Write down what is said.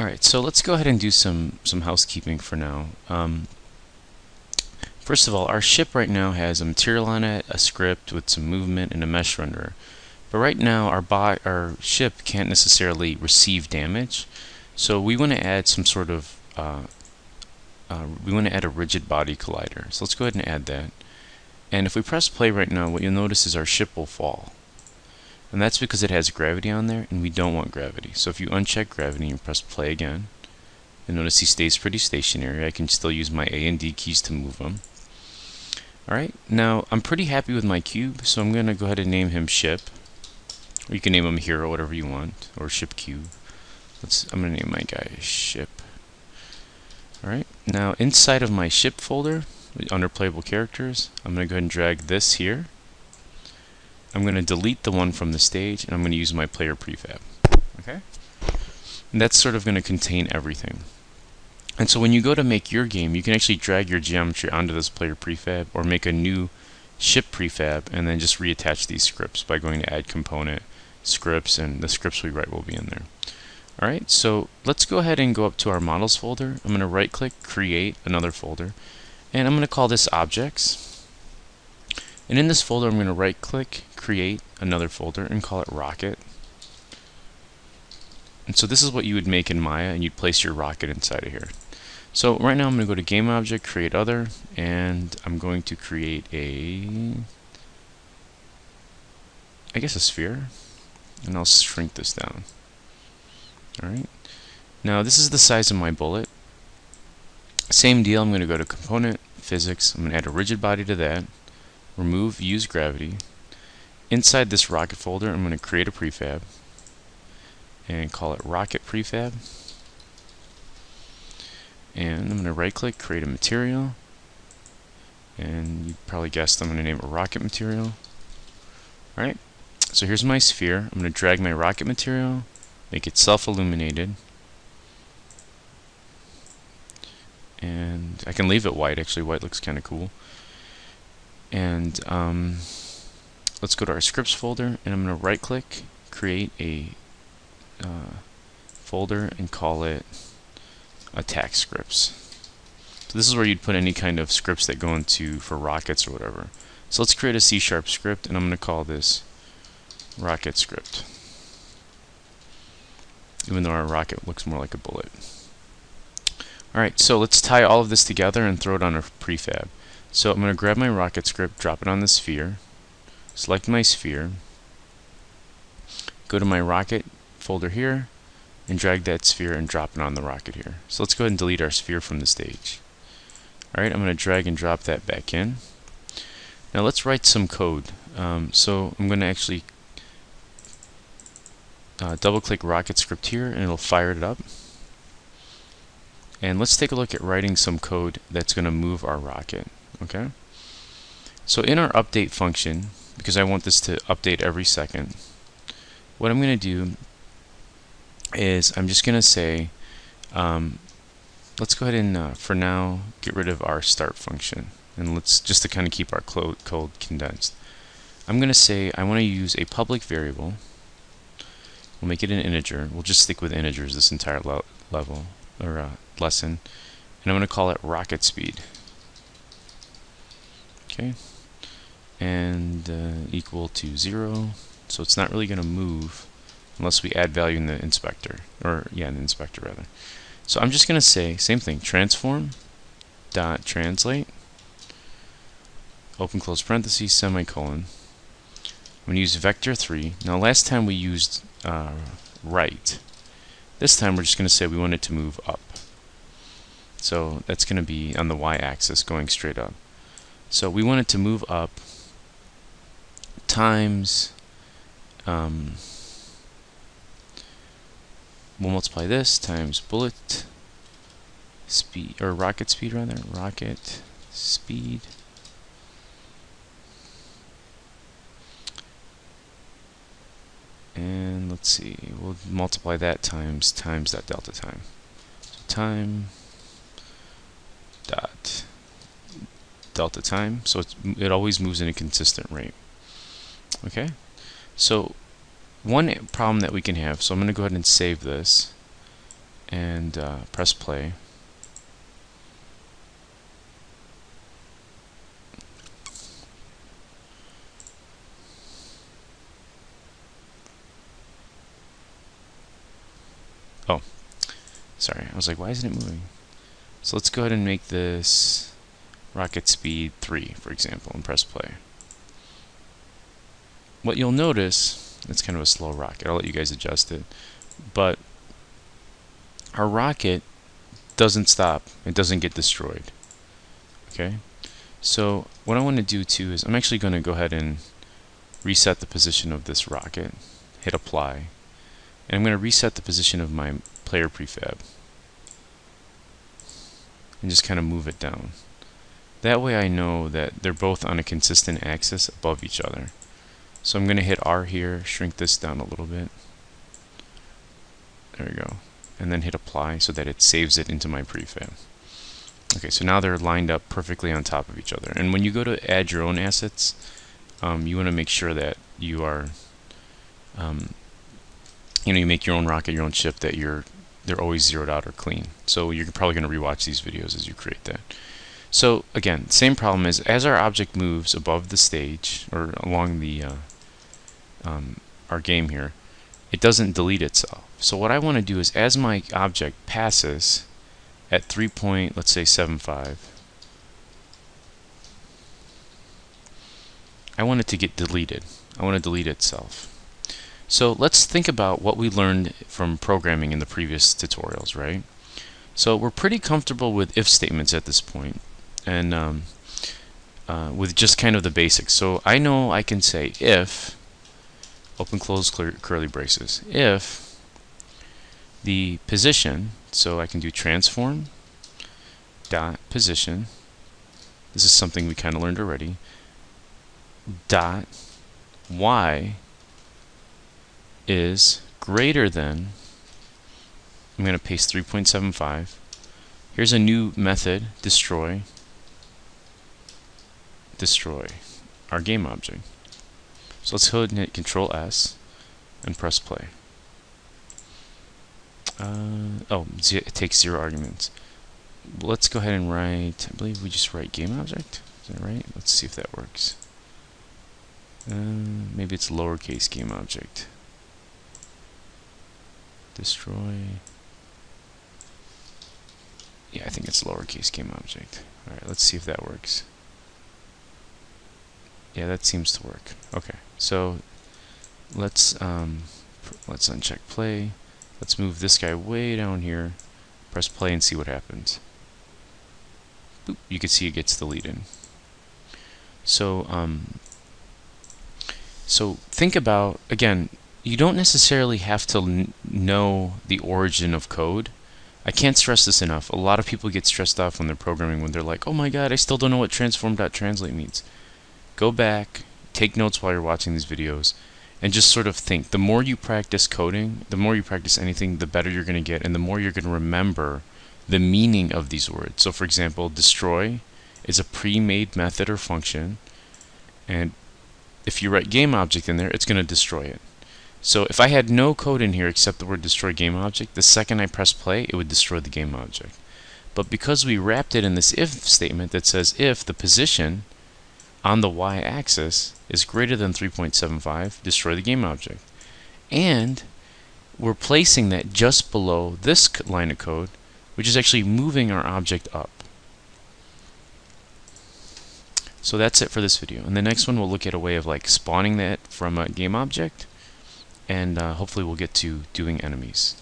Alright, so let's go ahead and do some housekeeping for now. First of all, our ship right now has a material on it, a script with some movement, and a mesh renderer. But right now, our ship can't necessarily receive damage, so we want to add some sort of we want to add a rigid body collider. So let's go ahead and add that. And if we press play right now, what you'll notice is our ship will fall. And that's because it has gravity on there, and we don't want gravity. So if you uncheck gravity and press play again, you'll notice he stays pretty stationary. I can still use my A and D keys to move him. Alright, now I'm pretty happy with my cube, so I'm going to go ahead and name him Ship. Or you can name him Hero, whatever you want, or Ship Cube. I'm going to name my guy Ship. Alright, now inside of my Ship folder, under Playable Characters, I'm going to go ahead and drag this here. I'm going to delete the one from the stage, and I'm going to use my player prefab. Okay? And that's sort of going to contain everything. And so when you go to make your game, you can actually drag your geometry onto this player prefab, or make a new ship prefab, and then just reattach these scripts by going to add component scripts, and the scripts we write will be in there. Alright, so let's go ahead and go up to our models folder. I'm going to right click, create another folder, and I'm going to call this objects. And in this folder, I'm going to right click, create another folder, and call it rocket. And so this is what you would make in Maya, and you'd place your rocket inside of here. So right now I'm going to go to game object, create other, and I'm going to create a sphere, and I'll shrink this down. Alright, now this is the size of my bullet. Same deal, I'm going to go to component, physics, I'm going to add a rigid body to that, remove use gravity. Inside this rocket folder, I'm going to create a prefab and call it rocket prefab. And I'm going to right click, create a material, and you probably guessed I'm going to name it rocket material. Alright, so here's my sphere. I'm going to drag my rocket material, make it self-illuminated, and I can leave it white. Actually, white looks kind of cool. And let's go to our scripts folder, and I'm going to right click, create a folder, and call it attack scripts. So this is where you'd put any kind of scripts that go into for rockets or whatever. So let's create a C# script, and I'm going to call this rocket script, even though our rocket looks more like a bullet. Alright, so let's tie all of this together and throw it on a prefab. So I'm going to grab my rocket script, drop it on the sphere, select my sphere, go to my rocket folder here, and drag that sphere and drop it on the rocket here. So let's go ahead and delete our sphere from the stage. Alright, I'm going to drag and drop that back in. Now let's write some code. So I'm going to actually double click rocket script here, and it'll fire it up. And let's take a look at writing some code that's going to move our rocket. Okay? So in our update function, because I want this to update every second, what I'm going to do is I'm just going to say, let's go ahead and for now get rid of our start function, and let's just to kind of keep our code condensed. I'm going to say I want to use a public variable. We'll make it an integer. We'll just stick with integers this entire level or lesson, and I'm going to call it rocket speed. Okay, and equal to 0. So it's not really going to move unless we add value in the inspector, or yeah, in the inspector rather. So I'm just going to say same thing, transform dot translate, open close parentheses, semicolon. I'm going to use vector 3. Now last time we used right. This time we're just going to say we want it to move up. So that's going to be on the y-axis going straight up. So we want it to move up times we'll multiply this times bullet speed, or rocket speed rather, rocket speed and let's see, we'll multiply that times that delta time. So time dot delta time, so it always moves in a consistent rate. Okay, so one problem that we can have, so I'm going to go ahead and save this, and press play. Oh, sorry, I was like, why isn't it moving? So let's go ahead and make this rocket speed 3, for example, and press play. What you'll notice, it's kind of a slow rocket, I'll let you guys adjust it, but our rocket doesn't stop, it doesn't get destroyed. Okay, so what I want to do too is I'm actually going to go ahead and reset the position of this rocket, hit apply, and I'm going to reset the position of my player prefab and just kind of move it down. That way I know that they're both on a consistent axis above each other. So I'm going to hit R here, shrink this down a little bit. There we go. And then hit apply so that it saves it into my prefab. Okay, so now they're lined up perfectly on top of each other. And when you go to add your own assets, you want to make sure that you are, you make your own rocket, your own ship, that they're always zeroed out or clean. So you're probably going to rewatch these videos as you create that. So again, same problem is as our object moves above the stage or along the our game here, it doesn't delete itself. So what I want to do is as my object passes at 3 point, let's say 75, I want it to get deleted. I want to delete itself. So let's think about what we learned from programming in the previous tutorials, right? So we're pretty comfortable with if statements at this point, and with just kind of the basics. So I know I can say if, open close curly braces, if the position, so I can do transform dot position, this is something we kind of learned already, dot y is greater than, I'm going to paste 3.75. Here's a new method, destroy our game object. So let's go ahead and hit Control S and press play. It takes 0 arguments. Let's go ahead and write, I believe we just write game object. Is that right? Let's see if that works. Maybe it's lowercase game object. Destroy. Yeah, I think it's lowercase game object. Alright, let's see if that works. Yeah, that seems to work. Okay, so let's uncheck play. Let's move this guy way down here. Press play and see what happens. Boop, you can see it gets deleted. So so think about, again, you don't necessarily have to know the origin of code. I can't stress this enough. A lot of people get stressed off when they're programming, when they're like, oh my god, I still don't know what transform.translate means. Go back, take notes while you're watching these videos, and just sort of think. The more you practice coding, the more you practice anything, the better you're going to get, and the more you're going to remember the meaning of these words. So for example, destroy is a pre-made method or function, and if you write game object in there, it's going to destroy it. So if I had no code in here except the word destroy game object, the second I press play, it would destroy the game object. But because we wrapped it in this if statement that says if the position on the y-axis is greater than 3.75, destroy the game object. And we're placing that just below this line of code, which is actually moving our object up. So that's it for this video. In the next one, we'll look at a way of like spawning that from a game object, and hopefully we'll get to doing enemies.